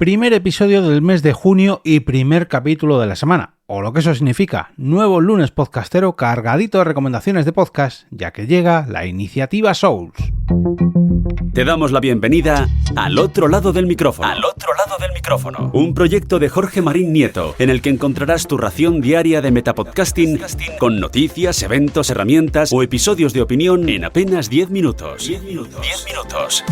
Primer episodio del mes de junio y primer capítulo de la semana, o lo que eso significa, nuevo lunes podcastero cargadito de recomendaciones de podcast, ya que llega la iniciativa Souls. Te damos la bienvenida al otro lado del micrófono. Al otro lado del micrófono. Un proyecto de Jorge Marín Nieto, en el que encontrarás tu ración diaria de metapodcasting con noticias, eventos, herramientas o episodios de opinión en apenas 10 minutos. 10 minutos.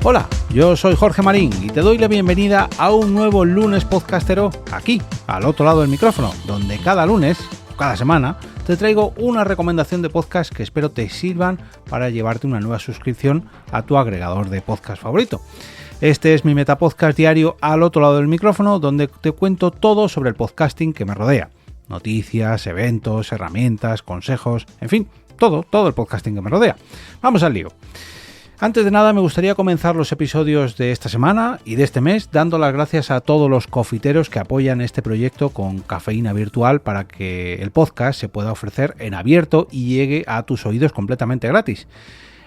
Hola, yo soy Jorge Marín y te doy la bienvenida a un nuevo lunes podcastero aquí, al otro lado del micrófono, donde cada lunes, cada semana, te traigo una recomendación de podcast que espero te sirvan para llevarte una nueva suscripción a tu agregador de podcast favorito. Este es mi metapodcast diario al otro lado del micrófono, donde te cuento todo sobre el podcasting que me rodea. Noticias, eventos, herramientas, consejos, en fin, todo el podcasting que me rodea. Vamos al lío. Antes de nada me gustaría comenzar los episodios de esta semana y de este mes dando las gracias a todos los cofiteros que apoyan este proyecto con cafeína virtual para que el podcast se pueda ofrecer en abierto y llegue a tus oídos completamente gratis.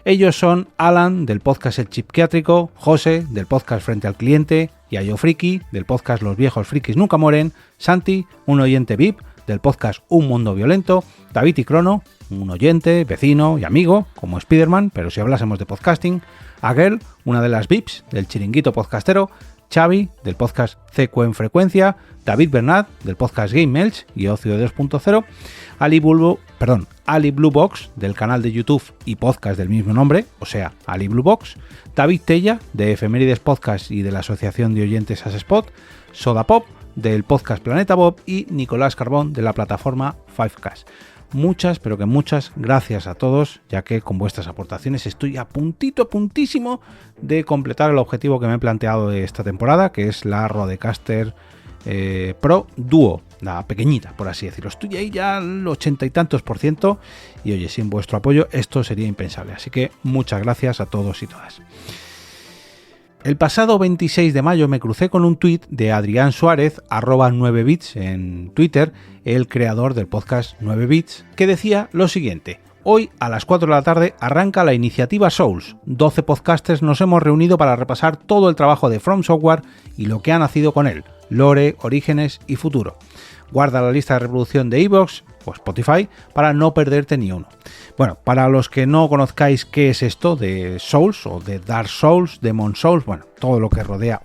Ellos son Alan del podcast El Chipquiátrico, José del podcast Frente al Cliente, Yayo Friki del podcast Los Viejos Frikis Nunca Mueren, Santi, un oyente VIP del podcast Un Mundo Violento, David y Crono, un oyente, vecino y amigo, como Spiderman, pero si hablásemos de podcasting, Aguel, una de las VIPs del Chiringuito Podcastero, Xavi, del podcast CQ en Frecuencia, David Bernat, del podcast Game Melch y Ocio 2.0, Ali Blue Box, del canal de YouTube y podcast del mismo nombre, o sea, Ali Blue Box, David Tella, de Efemérides Podcast y de la Asociación de Oyentes Asespot, Soda Pop, del podcast Planeta Bob y Nicolás Carbón, de la plataforma Fivecast. Muchas, pero que muchas gracias a todos, ya que con vuestras aportaciones estoy a puntísimo de completar el objetivo que me he planteado de esta temporada, que es la Rodecaster Pro Duo, la pequeñita, por así decirlo. Estoy ahí ya al 80 y tantos % y oye, sin vuestro apoyo esto sería impensable, así que muchas gracias a todos y todas. El pasado 26 de mayo me crucé con un tuit de Adrián Suárez, @9bits en Twitter, el creador del podcast 9bits, que decía lo siguiente: hoy a las 4 de la tarde arranca la iniciativa Souls. 12 podcasters nos hemos reunido para repasar todo el trabajo de From Software y lo que ha nacido con él, lore, orígenes y futuro. Guarda la lista de reproducción de iVoox o Spotify para no perderte ni uno. Bueno, para los que no conozcáis qué es esto de Souls o de Dark Souls, Demon Souls, bueno, todo lo que rodea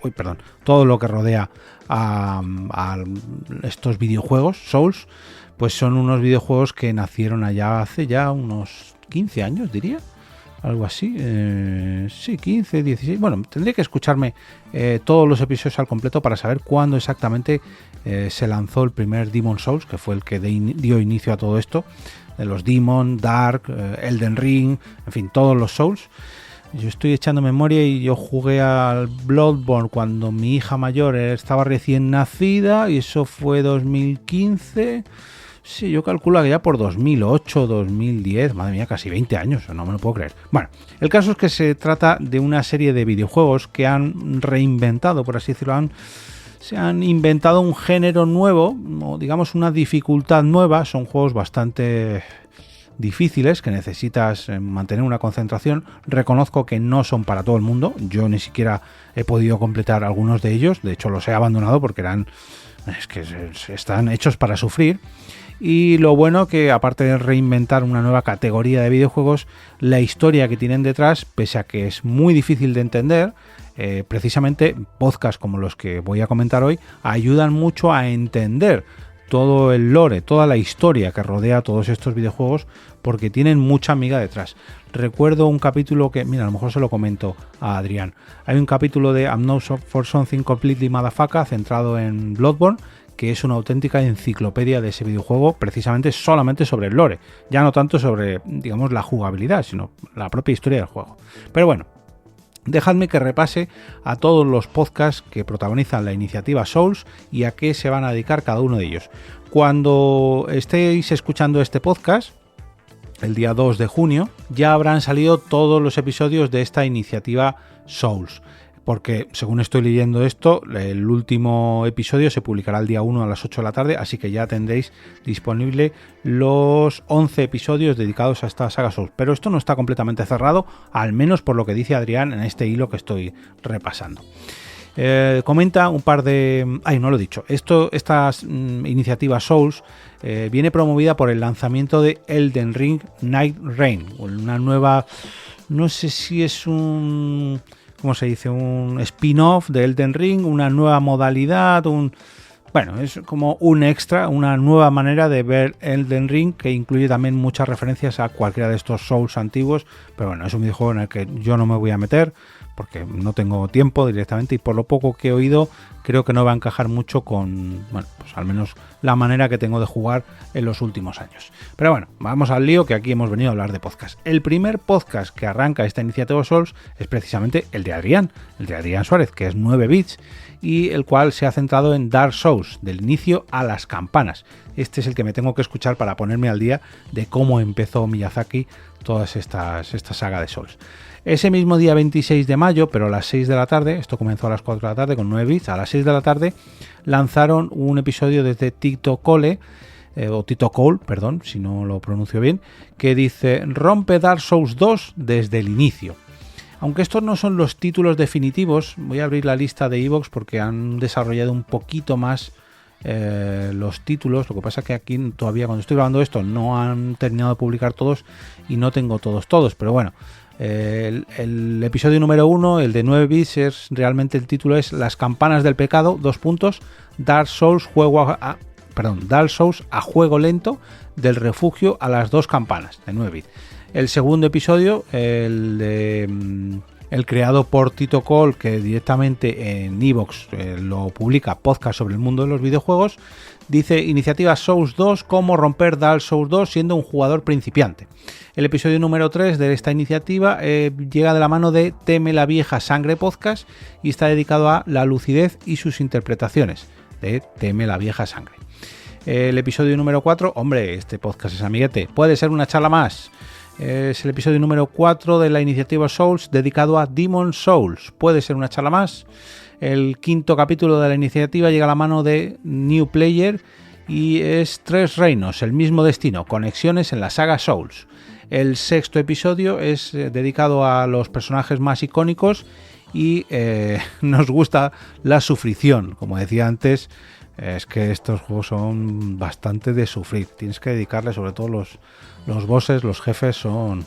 a estos videojuegos Souls, pues son unos videojuegos que nacieron allá hace ya unos 15 años, diría. Algo así, sí, 15, 16, bueno, tendría que escucharme todos los episodios al completo para saber cuándo exactamente se lanzó el primer Demon Souls, que fue el que dio inicio a todo esto, de los Demon, Dark, Elden Ring, en fin, todos los Souls. Yo estoy echando memoria y yo jugué al Bloodborne cuando mi hija mayor estaba recién nacida y eso fue 2015... Sí, yo calculo que ya por 2008, 2010, madre mía, casi 20 años, no me lo puedo creer. Bueno, el caso es que se trata de una serie de videojuegos que han reinventado, por así decirlo, se han inventado un género nuevo, o digamos una dificultad nueva. Son juegos bastante difíciles que necesitas mantener una concentración. Reconozco que no son para todo el mundo, yo ni siquiera he podido completar algunos de ellos, de hecho los he abandonado porque están hechos para sufrir. Y lo bueno que, aparte de reinventar una nueva categoría de videojuegos, la historia que tienen detrás, pese a que es muy difícil de entender, precisamente podcasts como los que voy a comentar hoy ayudan mucho a entender todo el lore, toda la historia que rodea todos estos videojuegos, porque tienen mucha miga detrás. Recuerdo un capítulo que, mira, a lo mejor se lo comento a Adrián. Hay un capítulo de I'm Not For Something Completely Motherfucker centrado en Bloodborne, que es una auténtica enciclopedia de ese videojuego, precisamente solamente sobre el lore, ya no tanto sobre, digamos, la jugabilidad, sino la propia historia del juego. Pero bueno, dejadme que repase a todos los podcasts que protagonizan la iniciativa Souls y a qué se van a dedicar cada uno de ellos. Cuando estéis escuchando este podcast, el día 2 de junio, ya habrán salido todos los episodios de esta iniciativa Souls. porque según estoy leyendo esto, el último episodio se publicará el día 1 a las 8 de la tarde, así que ya tendréis disponible los 11 episodios dedicados a esta saga Souls. Pero esto no está completamente cerrado, al menos por lo que dice Adrián en este hilo que estoy repasando. Comenta un par de... no lo he dicho. Esta iniciativa Souls viene promovida por el lanzamiento de Elden Ring Night Reign, una nueva... No sé si es un... ¿Cómo se dice? Un spin-off de Elden Ring, una nueva modalidad, bueno, es como un extra, una nueva manera de ver Elden Ring, que incluye también muchas referencias a cualquiera de estos Souls antiguos, pero bueno, es un videojuego en el que yo no me voy a meter, porque no tengo tiempo directamente, y por lo poco que he oído, creo que no va a encajar mucho con, bueno, pues al menos la manera que tengo de jugar en los últimos años. Pero bueno, vamos al lío, que aquí hemos venido a hablar de podcast. El primer podcast que arranca esta iniciativa Souls es precisamente el de Adrián Suárez, que es 9 bits, y el cual se ha centrado en Dark Souls, del inicio a las campanas. Este es el que me tengo que escuchar para ponerme al día de cómo empezó Miyazaki esta saga de Souls. Ese mismo día 26 de mayo, pero a las 6 de la tarde, esto comenzó a las 4 de la tarde con 9 bits, a las 6 de la tarde lanzaron un episodio desde Tito Cole, perdón, si no lo pronuncio bien, que dice: rompe Dark Souls 2 desde el inicio. Aunque estos no son los títulos definitivos, voy a abrir la lista de iVoox porque han desarrollado un poquito más los títulos. Lo que pasa es que aquí todavía, cuando estoy grabando esto, no han terminado de publicar todos y no tengo todos, pero bueno. El episodio número 1, el de 9 bits, realmente el título es Las campanas del pecado, Dark Souls a juego lento, del refugio a las 2 campanas, de 9 bits. El segundo episodio, el creado por Tito Cole, que directamente en iVoox lo publica, podcast sobre el mundo de los videojuegos, dice: iniciativa Souls 2, cómo romper Dark Souls 2 siendo un jugador principiante. El episodio número 3 de esta iniciativa llega de la mano de Teme la vieja sangre podcast y está dedicado a la lucidez y sus interpretaciones de Teme la vieja sangre. El episodio número 4, hombre, este podcast es amiguete, puede ser una charla más. Es el episodio número 4 de la iniciativa Souls, dedicado a Demon Souls, puede ser una charla más. El quinto capítulo de la iniciativa llega a la mano de New Player y es 3 reinos, el mismo destino, conexiones en la saga Souls. El sexto episodio es dedicado a los personajes más icónicos y nos gusta la sufrición. Como decía antes, es que estos juegos son bastante de sufrir. Tienes que dedicarle, sobre todo los bosses, los jefes son...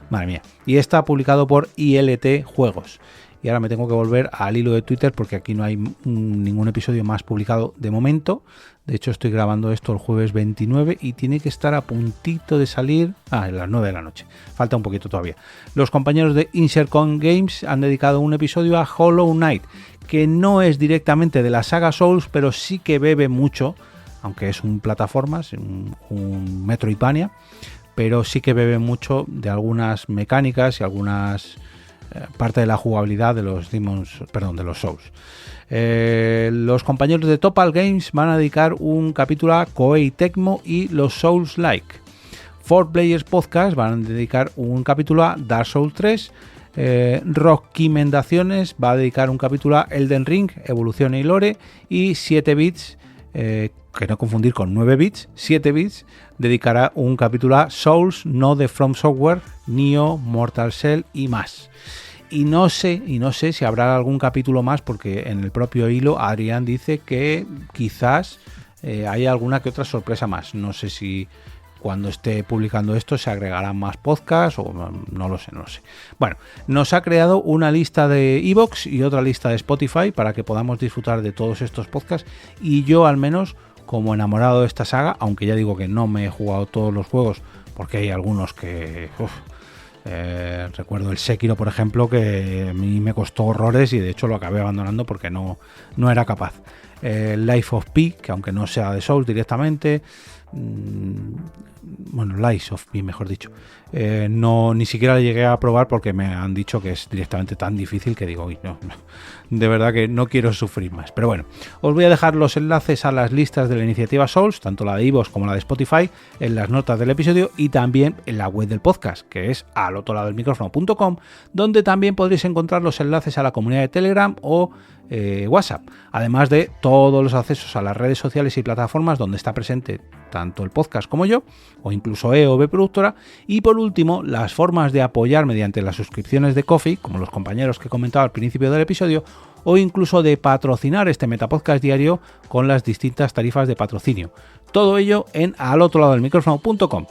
madre mía. Y está publicado por ILT Juegos. Y ahora me tengo que volver al hilo de Twitter porque aquí no hay ningún episodio más publicado de momento. De hecho, estoy grabando esto el jueves 29 y tiene que estar a puntito de salir a las 9 de la noche. Falta un poquito todavía. Los compañeros de Insercon Games han dedicado un episodio a Hollow Knight, que no es directamente de la saga Souls, pero sí que bebe mucho, aunque es un plataformas, un Metroidvania, pero sí que bebe mucho de algunas mecánicas y algunas parte de la jugabilidad de los Souls. Los compañeros de Topal Games van a dedicar un capítulo a Koei Tecmo y los Souls-like. 4Players Podcast van a dedicar un capítulo a Dark Souls 3. Rockymendaciones va a dedicar un capítulo a Elden Ring, Evolución y Lore. Y 7 bits, que no confundir con 9 bits, 7 bits dedicará un capítulo a Souls, no de From Software, Nioh, Mortal Shell y más. Y no sé si habrá algún capítulo más, porque en el propio hilo Adrián dice que quizás haya alguna que otra sorpresa más. No sé si cuando esté publicando esto se agregarán más podcasts o no lo sé. Bueno, nos ha creado una lista de iVoox y otra lista de Spotify para que podamos disfrutar de todos estos podcasts, y yo al menos, como enamorado de esta saga, aunque ya digo que no me he jugado todos los juegos porque hay algunos que... recuerdo el Sekiro, por ejemplo, que a mí me costó horrores y de hecho lo acabé abandonando porque no era capaz. Life of Pi, que aunque no sea de Souls directamente, bueno, Lies of Pi mejor dicho, no, ni siquiera la llegué a probar porque me han dicho que es directamente tan difícil que digo, uy, no, de verdad que no quiero sufrir más. Pero bueno, os voy a dejar los enlaces a las listas de la iniciativa Souls, tanto la de iVoox como la de Spotify, en las notas del episodio y también en la web del podcast, que es alotroladodelmicrófono.com, donde también podréis encontrar los enlaces a la comunidad de Telegram o WhatsApp, además de todos los accesos a las redes sociales y plataformas donde está presente tanto el podcast como yo, o incluso EOB Productora, y por último las formas de apoyar mediante las suscripciones de Ko-fi, como los compañeros que he comentado al principio del episodio, o incluso de patrocinar este Metapodcast diario con las distintas tarifas de patrocinio. Todo ello en alotroladodelmicrófono.com.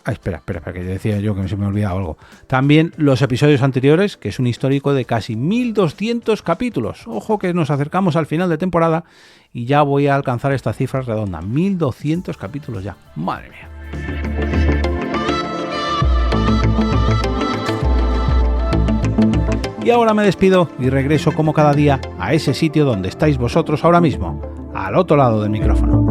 Espera, que decía yo que se me ha olvidado algo. También los episodios anteriores, que es un histórico de casi 1200 capítulos. Ojo que nos acercamos al final de temporada y ya voy a alcanzar esta cifra redonda. 1200 capítulos ya. Madre mía. Y ahora me despido y regreso como cada día a ese sitio donde estáis vosotros ahora mismo, al otro lado del micrófono.